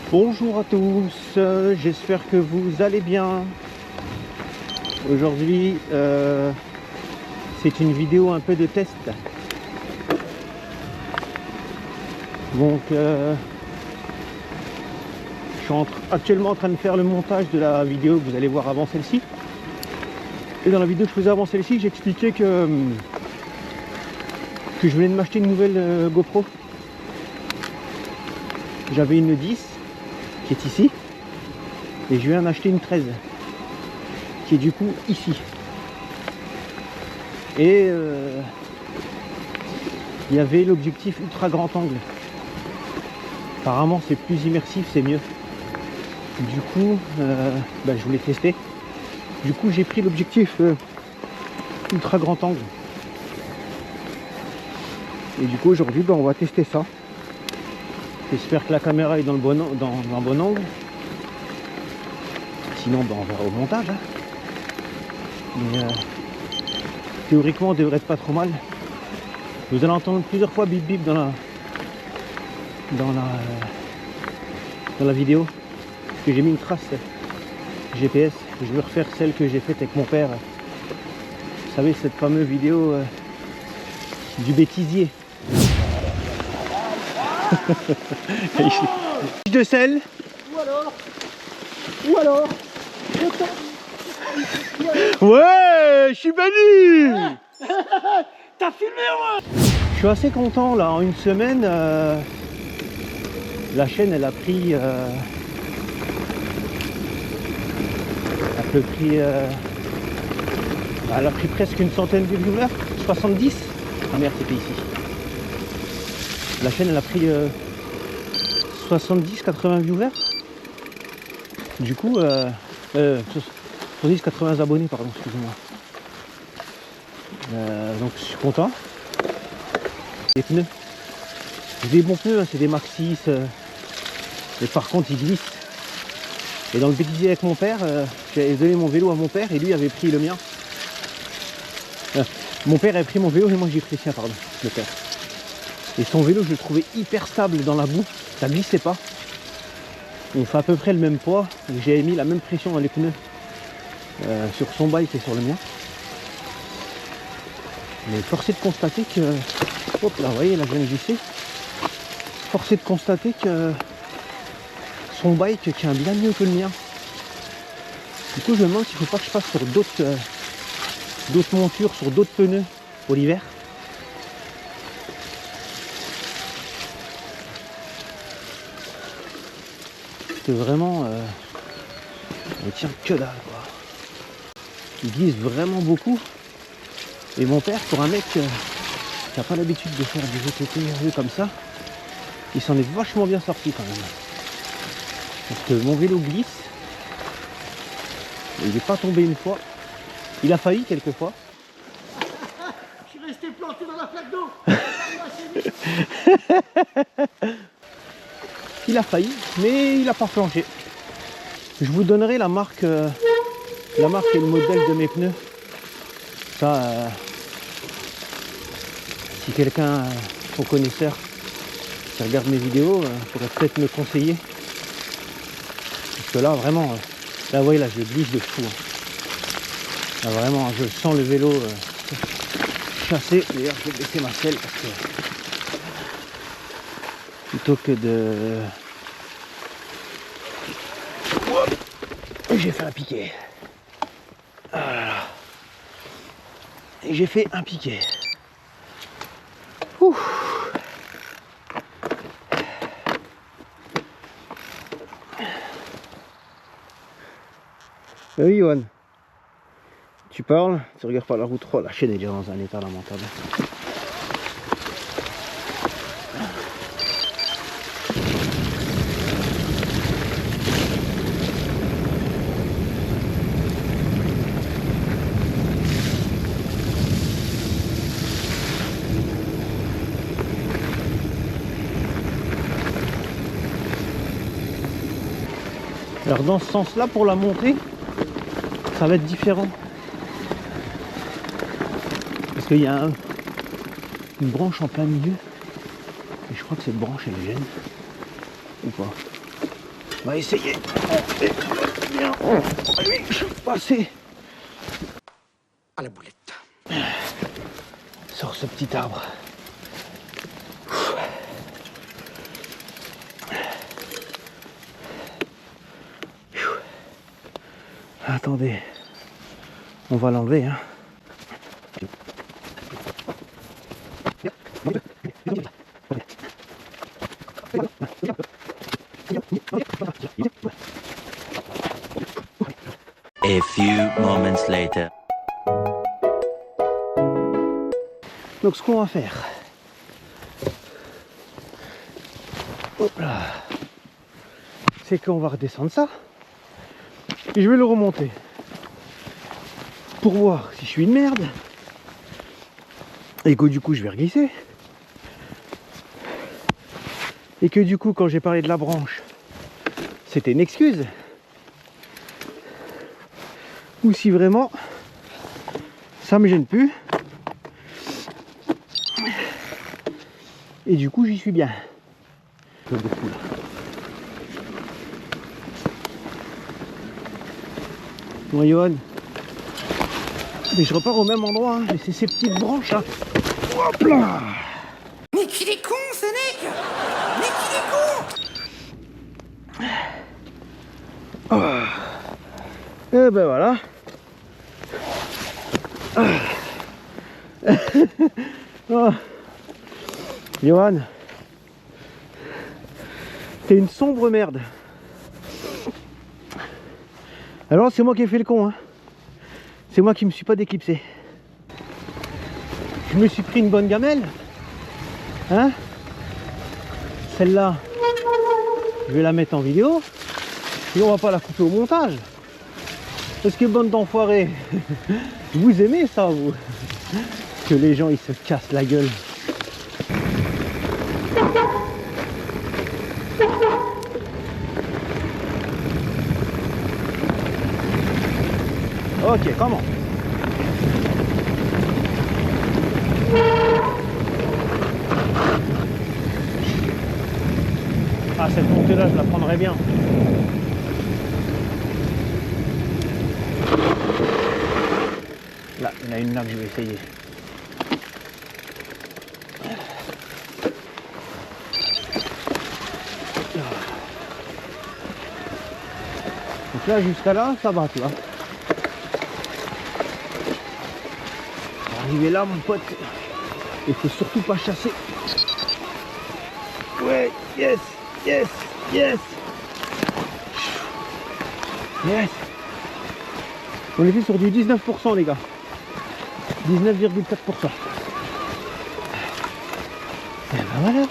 Bonjour à tous, j'espère que vous allez bien. Aujourd'hui, c'est une vidéo un peu de test. Donc, je suis actuellement en train de faire le montage de la vidéo que vous allez voir avant celle-ci. Et dans la vidéo que je faisais avant celle-ci, j'expliquais que je venais de m'acheter une nouvelle GoPro. J'avais une 10 qui est ici et je viens d'acheter une 13 qui est du coup ici. Et il y avait l'objectif ultra grand angle. Apparemment c'est plus immersif, c'est mieux. Du coup, je voulais tester. Du coup j'ai pris l'objectif ultra grand angle. Et du coup aujourd'hui on va tester ça. J'espère que la caméra est dans le bon angle. Sinon on verra au montage. Hein. Mais théoriquement on devrait être pas trop mal. Vous allez entendre plusieurs fois bip bip dans la vidéo. Parce que j'ai mis une trace GPS. Je vais refaire celle que j'ai faite avec mon père. Vous savez, cette fameuse vidéo du bêtisier. De sel. Ou alors. Ouais, je suis banni. T'as filmé moi. Je suis assez content là, en une semaine, la chaîne elle a pris elle a pris presque une centaine de viewers, 70. Ah merde, c'était ici. La chaîne elle a pris 70-80 viewers. Du coup, 70-80 abonnés, pardon, excusez-moi. Donc je suis content. Les pneus, c'est des bons pneus, hein, c'est des Max 6. Mais par contre ils glissent. Et dans le bêtisier avec mon père, j'avais donné mon vélo à mon père et lui avait pris le mien. Mon père avait pris mon vélo et moi j'ai pris le sien, pardon, le père. Et son vélo je le trouvais hyper stable dans la boue, ça glissait pas. On fait à peu près le même poids, j'ai mis la même pression dans les pneus sur son bike et sur le mien. Mais force est de constater que... Hop là, vous voyez, là je viens de glisser. Force est de constater que son bike tient bien mieux que le mien. Du coup je me demande s'il ne faut pas que je passe sur d'autres montures, sur d'autres pneus pour l'hiver. Parce que vraiment, on tient que dalle quoi. Il glisse vraiment beaucoup. Et mon père, pour un mec qui n'a pas l'habitude de faire du VTT comme ça, il s'en est vachement bien sorti quand même. Parce que mon vélo glisse. Il n'est pas tombé une fois. Il a failli quelques fois. Je suis resté planté dans la flaque d'eau. Il a failli, mais il n'a pas flanché. Je vous donnerai la marque et le modèle de mes pneus. Ça, si quelqu'un, au connaisseur, qui regarde mes vidéos, pourrait peut-être me conseiller. Parce que là, vraiment, là, vous voyez, là, je glisse de fou. Là, vraiment, je sens le vélo chasser. D'ailleurs, je vais baisser ma selle parce que plutôt que de... Et j'ai fait un piqué. Voilà. Et j'ai fait un piqué. Ouh. Oui, Yohan. Tu parles, tu regardes par la route 3, la chaîne est déjà dans un état lamentable. Alors dans ce sens-là, pour la montée, ça va être différent. Parce qu'il y a une branche en plein milieu. Et je crois que cette branche, elle gêne. Ou pas. On va essayer. Bien. Oui, je suis passé. À la boulette. Sur ce petit arbre. Attendez, on va l'enlever, hein. A few moments later. Donc ce qu'on va faire, hop là, c'est qu'on va redescendre ça et je vais le remonter pour voir si je suis une merde et que du coup je vais reglisser et que du coup quand j'ai parlé de la branche c'était une excuse ou si vraiment ça me gêne plus. Et du coup, j'y suis bien. Un peu beaucoup là. Bon, Johan. Mais je repars au même endroit. Hein. C'est ces petites branches là. Hop là. Mais qu'il est con, ce mec! Mais qu'il est con! Ah. Et ben voilà. Ah. Johan, t'es une sombre merde. Alors c'est moi qui ai fait le con, hein. C'est moi qui me suis pas déclipsé. Je me suis pris une bonne gamelle, hein. Celle-là, je vais la mettre en vidéo et on va pas la couper au montage. Parce que bande d'enfoirés, vous aimez ça, vous? Que les gens ils se cassent la gueule. Ok, comment? Ah, cette montée-là, je la prendrais bien. Là, il y en a une là que je vais essayer. Donc là, jusqu'à là, ça va, tu vois. Arrivé là, mon pote, il faut surtout pas chasser. Ouais, yes, yes, yes, yes. On était sur du 19% les gars. 19,4%. Et ben voilà.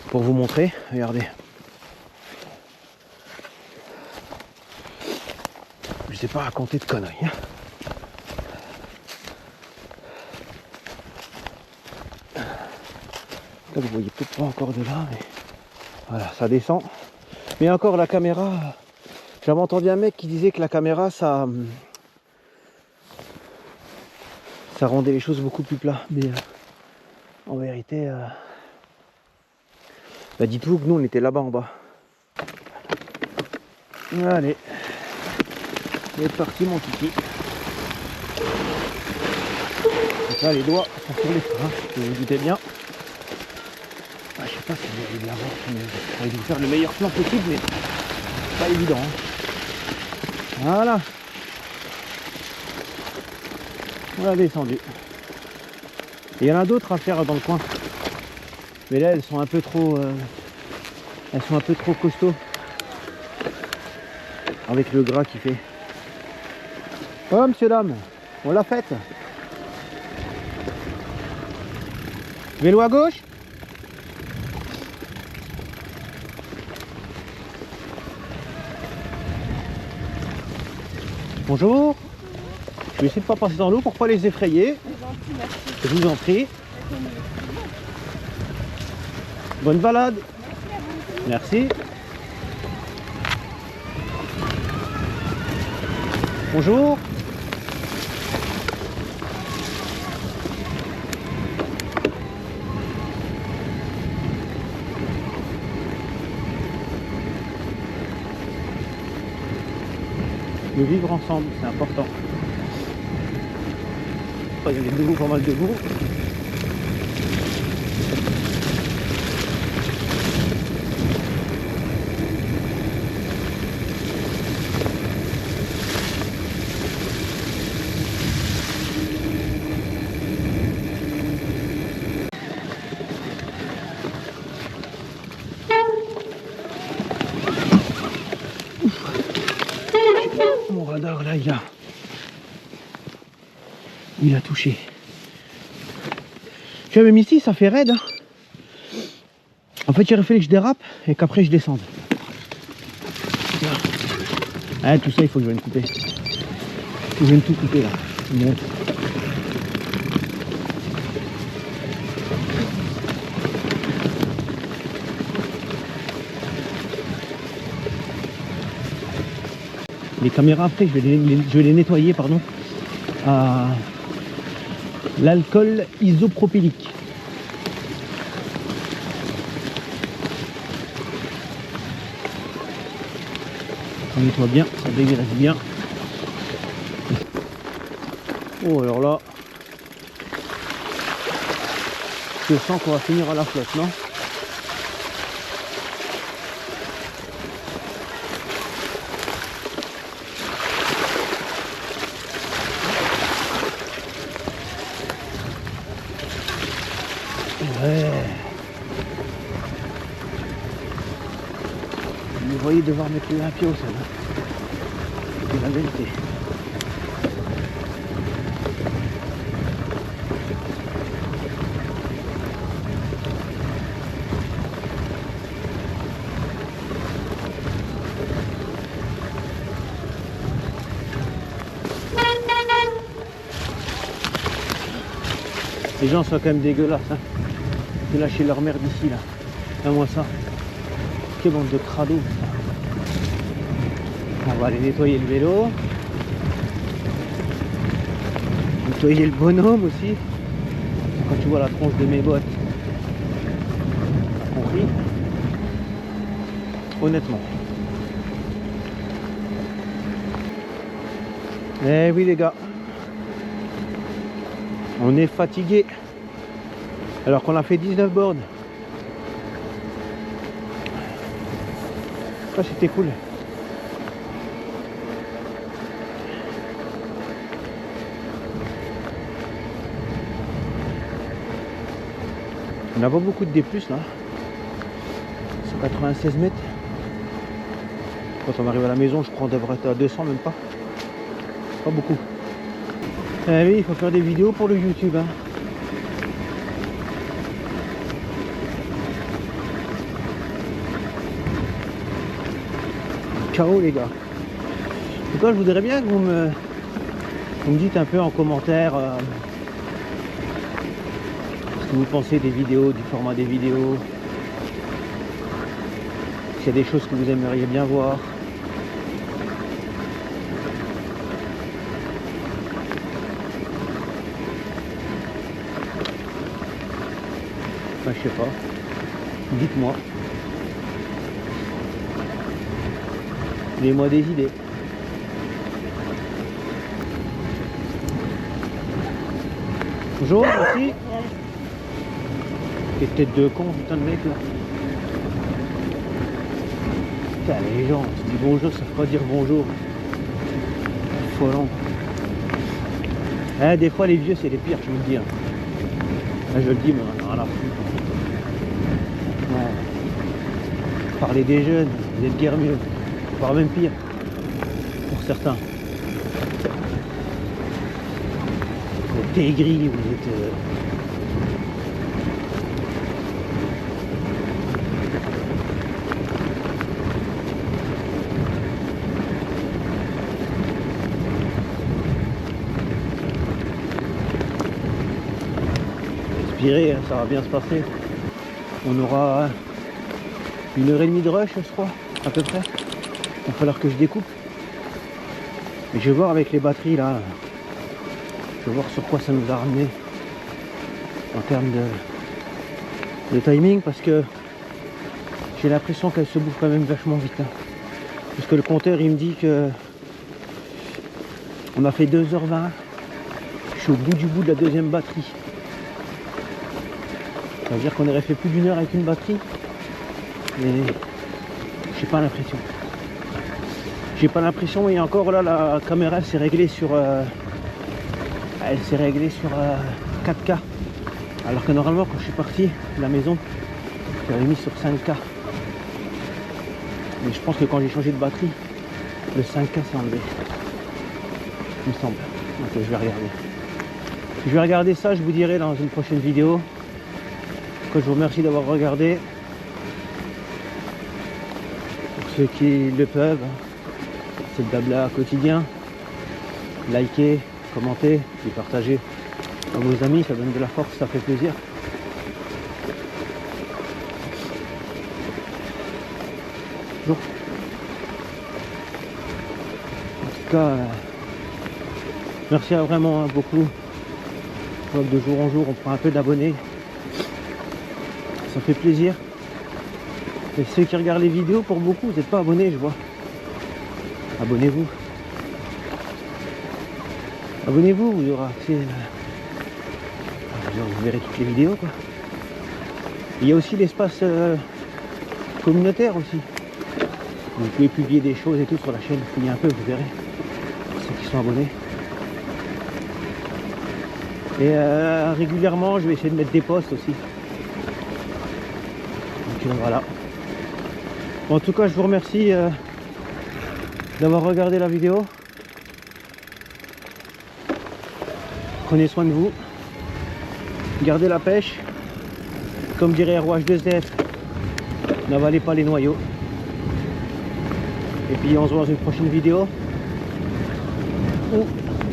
Pour vous montrer, regardez. Je sais pas raconter de conneries. Hein. Là, vous voyez peut-être pas encore de là, mais voilà, ça descend. Mais encore la caméra, j'avais entendu un mec qui disait que la caméra, ça rendait les choses beaucoup plus plats. Mais en vérité, bah dites-vous que nous on était là-bas en bas. Allez, c'est parti mon kiki. Donc là les doigts sont sur les freins, vous vous doutez bien. Ah, je sais pas si vous allez bien voir, j'aurais dû faire le meilleur plan possible, mais c'est pas évident. Hein. Voilà. On l'a descendu. Et il y en a d'autres à faire dans le coin. Mais là elles sont un peu trop costauds. Avec le gras qui fait. Oh monsieur dame, on l'a faite. Vélo à gauche. Bonjour. Je vais essayer de pas passer dans l'eau pour pas les effrayer. Je vous en prie. Bonne balade. Merci. Bonjour. De vivre ensemble, c'est important. Il y a des pas mal de goût. Mon radar là il a touché. Tu vois, même ici ça fait raide hein. En fait il aurait fallu que je dérape et qu'après je descende. Ah, tout ça il faut que je vienne couper. Je viens de tout couper là. Bon. Les caméras après je vais les nettoyer pardon à l'alcool isopropylique. Ça nettoie bien, ça dégraisse bien. Oh alors là, je sens qu'on va finir à la flotte, non? Ouais. Vous voyez devoir mettre un pied au sol. C'est la vérité. Les gens sont quand même dégueulasses. Hein. De lâcher leur merde ici là. Regarde-moi ça. Quelle bande de crados. On va aller nettoyer le vélo. Nettoyer le bonhomme aussi. Quand tu vois la tronche de mes bottes. T'as compris? Honnêtement. Eh oui les gars. On est fatigué. Alors qu'on a fait 19 bornes. Ça c'était cool. On n'a pas beaucoup de D+, là. 196 mètres. Quand on arrive à la maison, je crois qu'on devrait être à 200, même pas. Pas beaucoup. Eh oui, il faut faire des vidéos pour le YouTube. Hein. Ciao les gars. En tout cas, je voudrais bien que vous me dites un peu en commentaire ce que vous pensez des vidéos, du format des vidéos. S'il y a des choses que vous aimeriez bien voir. Enfin, je sais pas. Dites-moi. Donnez-moi des idées. Bonjour, merci. Quelle tête de con, putain de mec là. Putain, les gens, tu dis bonjour, ça veut pas dire bonjour. Affolant. Des fois les vieux c'est les pires, je vous le dis. Hein. Là, je le dis, mais on en a rien à foutre. Ouais. Parlez des jeunes, vous êtes guère mieux. Voire même pire. Pour certains. Vous êtes aigris, vous êtes... Inspirez, ça va bien se passer. On aura 1h30 de rush, je crois, à peu près. Il va falloir que je découpe. Mais je vais voir avec les batteries là. Je vais voir sur quoi ça nous a ramené en termes de timing, parce que j'ai l'impression qu'elle se bouffe quand même vachement vite. Hein. Parce que le compteur il me dit que on a fait 2h20. Je suis au bout de la deuxième batterie. Ça veut dire qu'on aurait fait plus d'1 heure avec une batterie. Mais j'ai pas l'impression. J'ai pas l'impression, et encore là la caméra s'est réglée sur 4K. Alors que normalement quand je suis parti de la maison, j'avais mis sur 5K. Mais je pense que quand j'ai changé de batterie, le 5K s'est enlevé. Il me semble. Donc je vais regarder. Je vais regarder ça, je vous dirai dans une prochaine vidéo. Je vous remercie d'avoir regardé. Pour ceux qui le peuvent, c'est le blabla quotidien. Likez, commentez, puis partagez à vos amis, ça donne de la force, ça fait plaisir. Bonjour. En tout cas, merci à vraiment beaucoup. Je vois que de jour en jour, on prend un peu d'abonnés. Ça fait plaisir. Et ceux qui regardent les vidéos, pour beaucoup, vous n'êtes pas abonnés, je vois. Abonnez-vous. Abonnez-vous, vous aurez accès. Vous verrez toutes les vidéos, quoi. Il y a aussi l'espace communautaire aussi. Vous pouvez publier des choses et tout sur la chaîne. Fouillez un peu, vous verrez. Pour ceux qui sont abonnés. Et régulièrement, je vais essayer de mettre des posts aussi. Donc voilà. En tout cas, je vous remercie d'avoir regardé la vidéo. Prenez soin de vous. Gardez la pêche. Comme dirait ROH2F, n'avalez pas les noyaux. Et puis on se voit dans une prochaine vidéo ou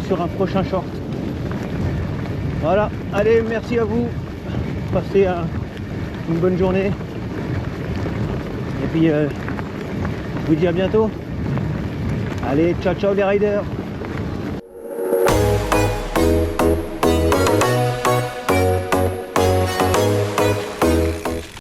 sur un prochain short. Voilà, allez, merci à vous. Passez une bonne journée. Et puis je vous dis à bientôt. Allez, ciao ciao les riders.